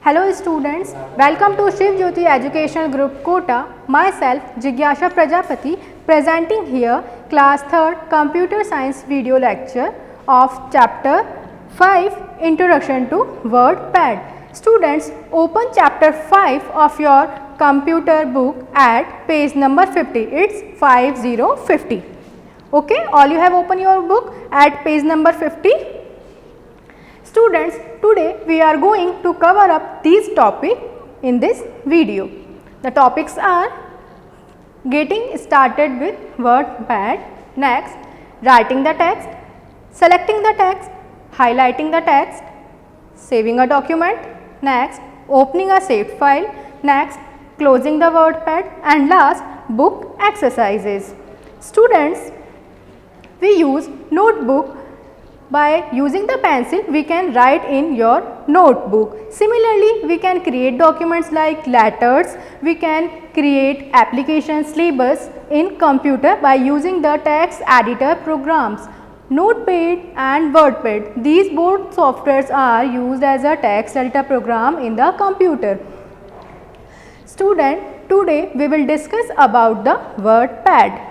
Hello students, welcome to Shiv Jyoti Educational Group Kota. Myself Jigyasha Prajapati presenting here class 3rd Computer Science video lecture of chapter 5 Introduction to WordPad. Students, open chapter 5 of your computer book at page number 50. It's 5050. Okay, all you have opened your book at page number 50. Students, today we are going to cover up these topics in this video. The topics are getting started with WordPad, next writing the text, selecting the text, highlighting the text, saving a document, next opening a saved file, next closing the WordPad, and last book exercises. Students, we use notebook. By using the pencil, we can write in your notebook. Similarly, we can create documents like letters. We can create application syllabus in computer by using the text editor programs. Notepad and WordPad. These both softwares are used as a text editor program in the computer. Student, today we will discuss about the WordPad.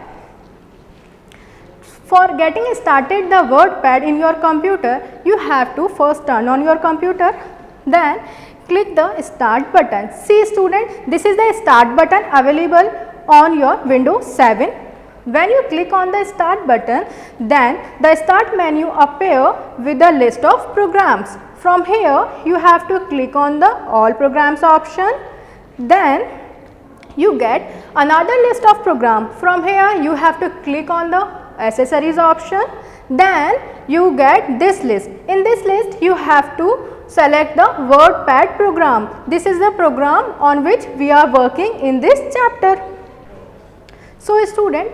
For getting started the WordPad in your computer, you have to first turn on your computer, then click the start button. See student, this is the start button available on your Windows 7. When you click on the start button, then the start menu appear with a list of programs. From here, you have to click on the all programs option, then you get another list of program. From here, you have to click on the accessories option, then you get this list. In this list you have to select the WordPad program. This is the program on which we are working in this chapter. So student,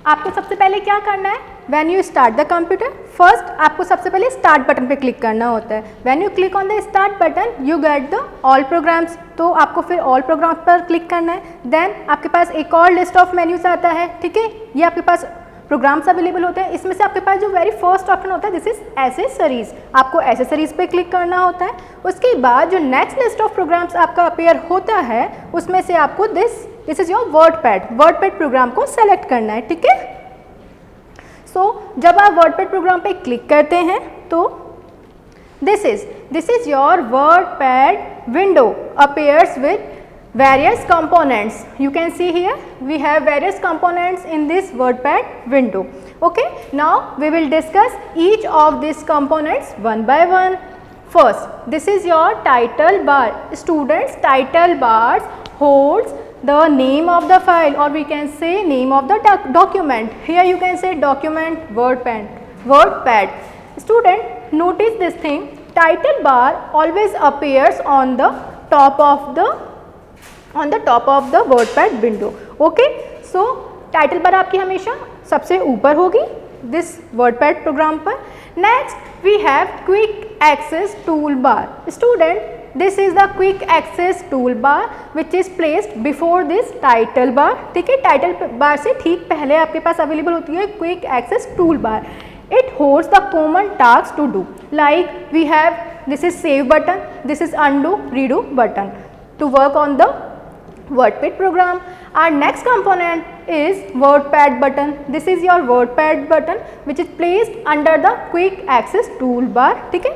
आपको सबसे पहले क्या करना है? When you start the computer, first आपको सबसे पहले start button पे click करना होता है. When you click on the start button, you get the all programs. तो आपको फिर all programs पर click करना है. Then आपके पास एक और list of menus आता है, ठीक है? ये आपके पास प्रोग्राम्स अवेलेबल होते हैं. इसमें से आपके पास जो वेरी फर्स्ट ऑप्शन होता है दिस इज एसेसरीज. आपको एसेसरीज पे क्लिक करना होता है. उसके बाद जो नेक्स्ट लिस्ट ऑफ प्रोग्राम्स आपका अपीयर होता है उसमें से आपको this is your WordPad program को सेलेक्ट करना है, ठीक है? सो जब आप वर्डपैड प्रोग्राम पे क्लिक करते हैं तो this is your WordPad window appears with various components. You can see here we have various components in this WordPad window. Okay, now we will discuss each of these components one by one. First, this is your title bar. Students, title bars holds the name of the file, or we can say name of the document. Here you can say document WordPad. Student, notice this thing, title bar always appears on the top of the WordPad window. Okay, so title bar आपकी हमेशा सबसे ऊपर होगी this WordPad program पर. Next we have quick access tool bar. Student, this is the quick access tool bar which is placed before this title bar. ठीक है, title bar से ठीक पहले आपके पास अवेलेबल होती है quick access tool bar. It holds the common tasks to do, like we have this is save button, this is undo, redo button to work on the WordPad program. Our next component is WordPad button. This is your WordPad button which is placed under the quick access toolbar. ठीक है,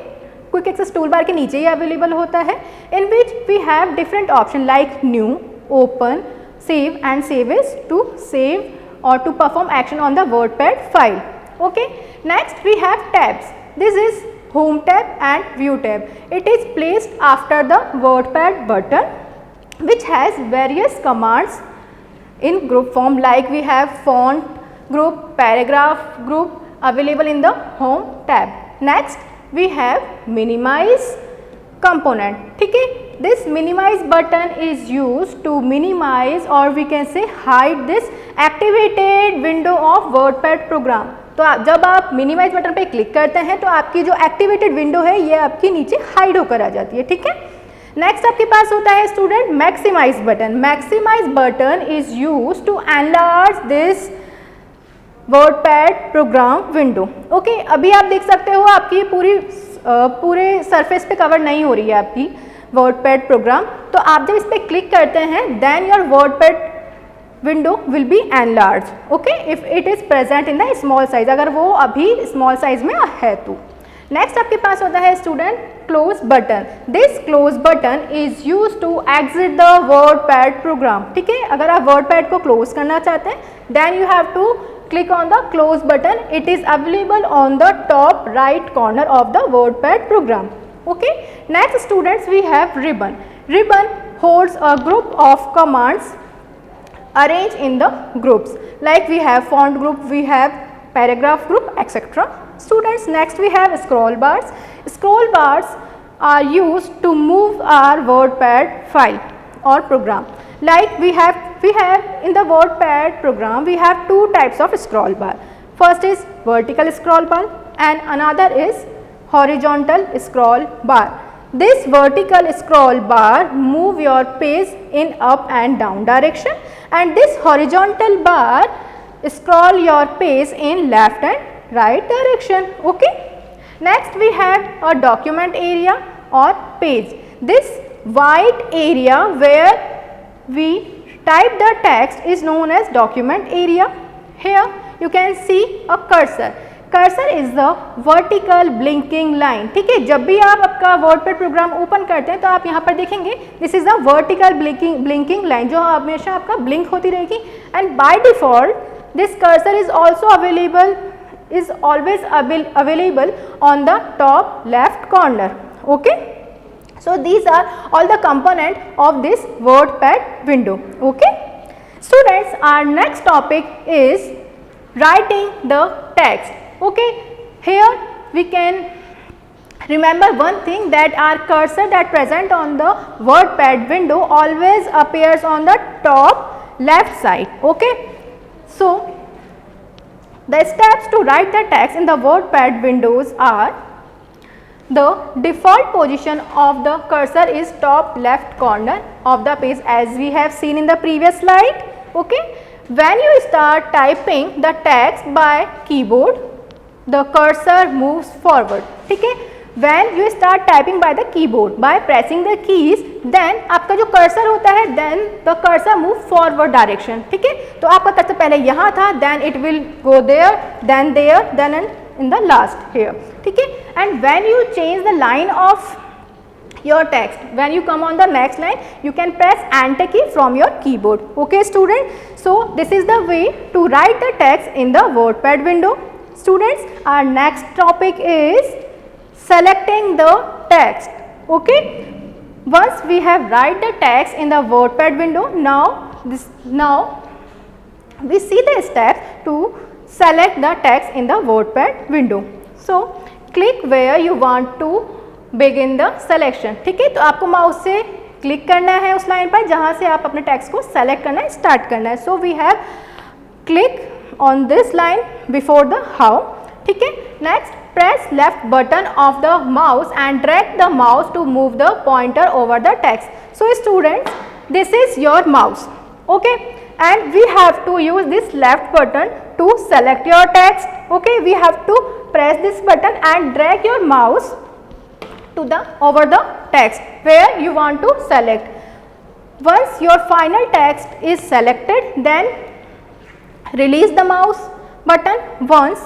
quick access toolbar के नीचे ही available होता है, in which we have different option like new, open, save and save as to save or to perform action on the WordPad file. Okay, next we have tabs. This is home tab and view tab. It is placed after the WordPad button which has various commands in group form, like we have font group, paragraph group available in the home tab. Next we have minimize component. ठीक है, this minimize button is used to minimize or we can say hide this activated window of WordPad program. तो जब आप minimize button पे click करते हैं तो आपकी जो एक्टिवेटेड विंडो है ये आपकी नीचे हाइड होकर आ जाती है. ठीक है, नेक्स्ट आपके पास होता है student maximize button. Maximize button is used to enlarge this WordPad program window. Okay, अभी आप देख सकते हो आपकी पूरे सरफेस पे कवर नहीं हो रही है आपकी, WordPad program. तो आप जब इस पर क्लिक करते हैं then your WordPad window will be enlarged. Okay, if it is present in the small size, अगर वो अभी small size में है तो. नेक्स्ट आपके पास होता है student close button. This close button is use to exit the WordPad program. ठीक है, अगर आप वर्डपैड को क्लोज करना चाहते हैं then you have to click on the close button. It is available on the top right corner of the WordPad program. Okay, next students we have ribbon. Ribbon holds a group of commands arranged in the groups, like we have font group, we have paragraph group, etc. Students, next we have scroll bars. Scroll bars are used to move our WordPad file or program. Like we have in the WordPad program we have two types of scroll bar. First is vertical scroll bar and another is horizontal scroll bar. This vertical scroll bar move your page in up and down direction, and this horizontal bar scroll your page in left and right direction. Okay, next we have a document area or page. This white area where we type the text is known as document area. Here you can see a cursor. Cursor is the vertical blinking line. ठीक है, जब भी आप आपका WordPad programme open करते हैं तो आप यहाँ पर देखेंगे this is the vertical blinking line जो हमेशा आपका ब्लिंक होती रहेगी. And by default this cursor is also always available on the top left corner. Okay, so these are all the components of this WordPad window. Okay, students, our next topic is writing the text. Okay, here we can remember one thing, that our cursor that present on the WordPad window always appears on the top left side. Okay, so the steps to write the text in the WordPad windows are: the default position of the cursor is top left corner of the page as we have seen in the previous slide. Okay, when you start typing the text by keyboard, the cursor moves forward. ठीक है, when you start typing by the keyboard by pressing the keys, then आपका जो cursor होता है then the cursor move forward direction. ठीक है, तो आपका cursor पहले यहाँ था, then it will go there, then in the last here. ठीक है, and when you change the line of your text, when you come on the next line, you can press enter key from your keyboard. Okay student, so this is the way to write the text in the WordPad window. Students, our next topic is selecting the text. Okay, once we have write the text in the WordPad window, now we see the steps to select the text in the WordPad window. So click where you want to begin the selection. ठीक है, तो आपको mouse से click करना है उस line पर जहाँ से आप अपने टेक्स्ट को सेलेक्ट करना है, स्टार्ट करना है. So we have click on this line before the how. ठीक है, next press left button of the mouse and drag the mouse to move the pointer over the text. So students, this is your mouse. Okay, and we have to use this left button to select your text. Okay, we have to press this button and drag your mouse to the over the text where you want to select. Once your final text is selected, then release the mouse button once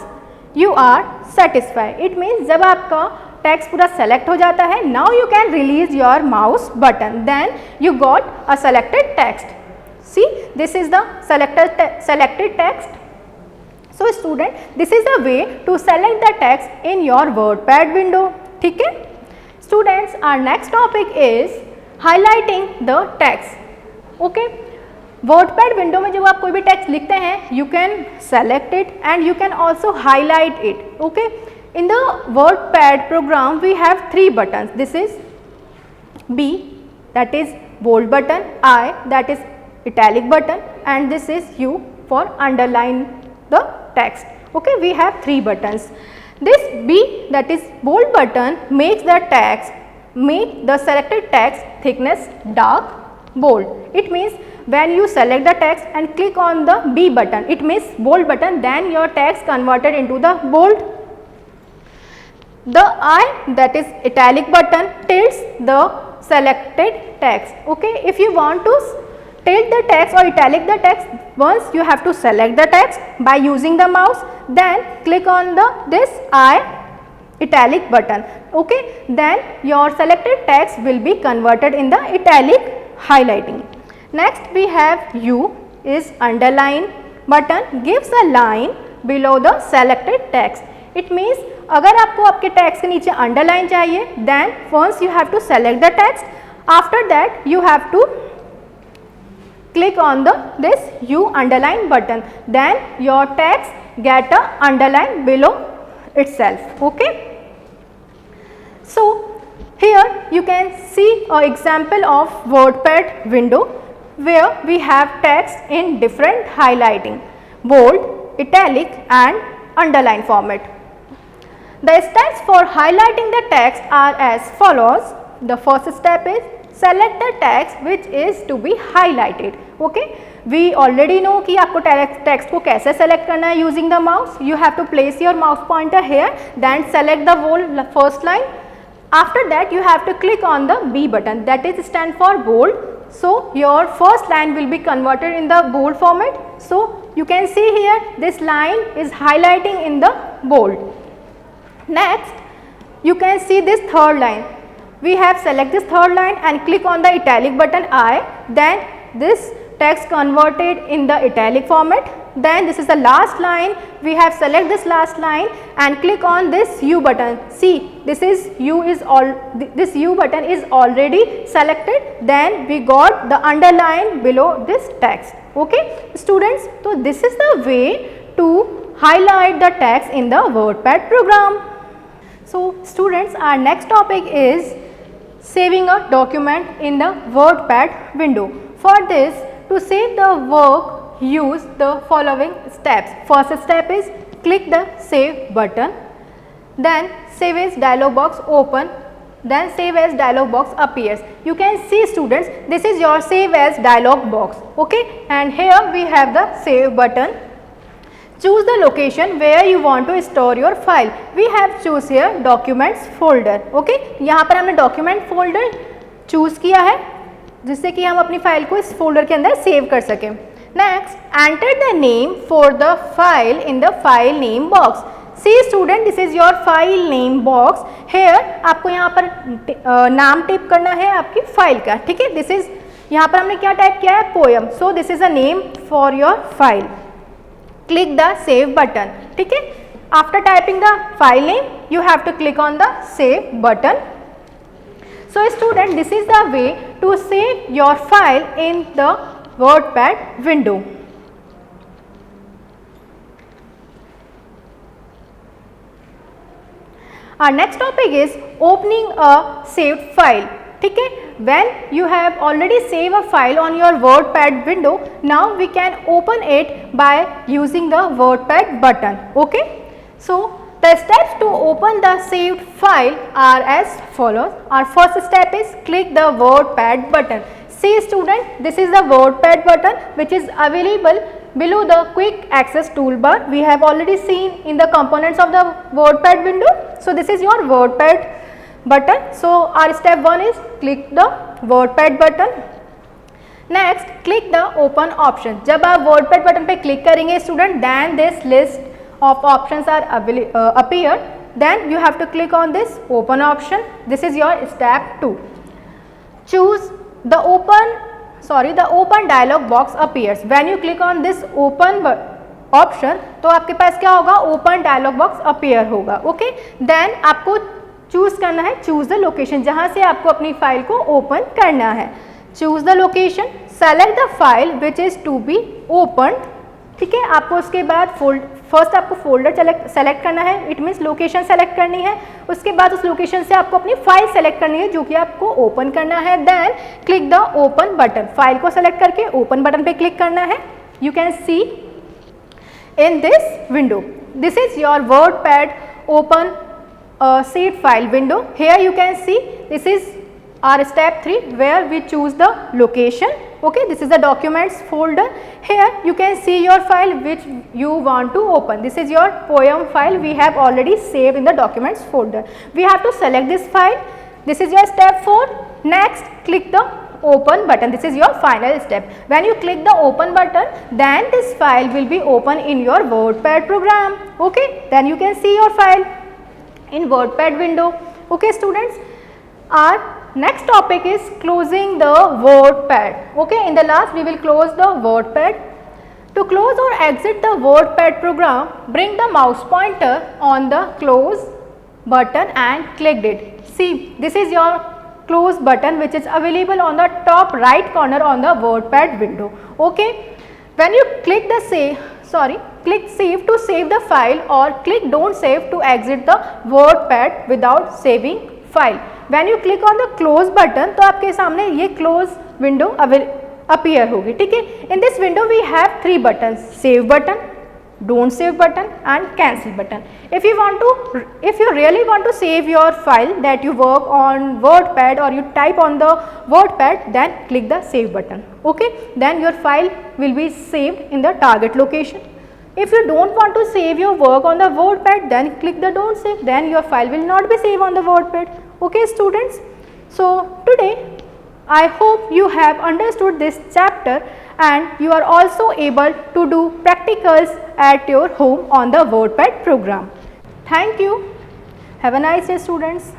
you are satisfied. It means जब आपका text पूरा select हो जाता है, now you can release your mouse button, then you got a selected text. See, this is the selected text. So student, this is the way to select the text in your WordPad window. ठीक है students, our next topic is highlighting the text. Okay, WordPad window में जब आप कोई भी text लिखते हैं, you can select it and you can also highlight it. Okay, in the WordPad program we have three buttons. This is B, that is bold button, I, that is italic button, and this is U for underline the text. Okay, we have three buttons. This B, that is bold button, makes the selected text thickness dark, bold. It means when you select the text and click on the B button, it means bold button, then your text converted into the bold. The I, that is italic button, tilts the selected text. Okay, if you want to tilt the text or italic the text, once you have to select the text by using the mouse, then click on this italic button. Okay, then your selected text will be converted in the italic highlighting. Next we have U is underline button, gives a line below the selected text. It means अगर आपको आपके text के नीचे underline चाहिए, then once you have to select the text, after that you have to click on this U underline button, then your text get a underline below itself. Okay, so here you can see an example of WordPad window where we have text in different highlighting, bold, italic and underline format. The steps for highlighting the text are as follows. The first step is select the text which is to be highlighted. Okay, we already know कि आपको text को कैसे select करना है using the mouse. You have to place your mouse pointer here, then select the whole first line. After that you have to click on the B button, that is stand for bold. So your first line will be converted in the bold format. So you can see here this line is highlighting in the bold. Next you can see this third line. We have select this third line and click on the italic button I, then this text converted in the italic format. Then this is the last line, we have select this last line and click on this U button. See, this is this U button is already selected, then we got the underline below this text. Okay students, so this is the way to highlight the text in the WordPad program. So students, our next topic is saving a document in the WordPad window. For this, to save the work, use the following steps. First step is click the save button, then save as dialog box open, then save as dialog box appears. You can see students, this is your save as dialog box. Okay, and here we have the save button. Choose the location where you want to store your file. We have choose here documents folder. Okay, यहाँ पर हमने document folder choose किया है जिससे कि हम अपनी file को इस फोल्डर के अंदर सेव कर सकें. Next, enter the name for the file in the file name box. See student, this is your file name box. Here आपको यहाँ पर नाम टाइप करना है आपकी फाइल का. ठीक है, this is यहाँ पर हमने क्या टाइप किया है, poem. So this is a name for your file. Click the save button. ठीक है, after typing the file name you have to click on the save button. So student, this is the way to save your file in the WordPad window. Our next topic is opening a saved file. ठीक है, when you have already saved a file on your WordPad window, now we can open it by using the WordPad button. Okay, so the steps to open the saved file are as follows. Our first step is click the WordPad button. See student, this is the WordPad button which is available below the quick access toolbar. We have already seen in the components of the WordPad window. So this is your WordPad button. So our step 1 is click the WordPad button. Next, click the open option. जब आप WordPad button पे click करेंगे student, then this list of options are appear. Then you have to click on this open option. This is your step 2. Choose the open dialog box appears. When you click on this open option, तो आपके पास क्या होगा, open dialog box appear होगा. Okay, then आपको choose करना है, choose the location जहाँ से आपको अपनी फाइल को ओपन करना है. Choose the location, select the file which is to be open. ठीक है, आपको उसके बाद फर्स्ट आपको फोल्डर सेलेक्ट करना है, इट मीन्स लोकेशन सेलेक्ट करनी है. उसके बाद उस लोकेशन से आपको अपनी फाइल सेलेक्ट करनी है जो कि आपको ओपन करना है. Then click the open button, file को सेलेक्ट करके ओपन बटन पे क्लिक करना है. You can see in this window, this is your WordPad open saved file window. Here you can see this is our step 3 where we choose the location. Okay, this is the documents folder. Here you can see your file which you want to open. This is your poem file we have already saved in the documents folder. We have to select this file. This is your step 4. Next, click the open button. This is your final step. When you click the open button, then this file will be open in your WordPad program. Okay, then you can see your file in WordPad window. Okay students, our next topic is closing the WordPad. Okay, in the last we will close the WordPad. To close or exit the WordPad program, bring the mouse pointer on the close button and click it. See, this is your close button which is available on the top right corner on the WordPad window. Okay, when you click the click save to save the file or click don't save to exit the WordPad without saving file. When you click on the close button, तो आपके सामने ये close window appear होगी, ठीक है. In this window we have 3 buttons: save button, don't save button and cancel button. If you really want to save your file that you work on WordPad or you type on the WordPad, then click the save button. Okay, then your file will be saved in the target location. If you don't want to save your work on the WordPad, then click the don't save, then your file will not be saved on the WordPad. Okay students, so today I hope you have understood this chapter and you are also able to do practicals at your home on the WordPad program. Thank you. Have a nice day students.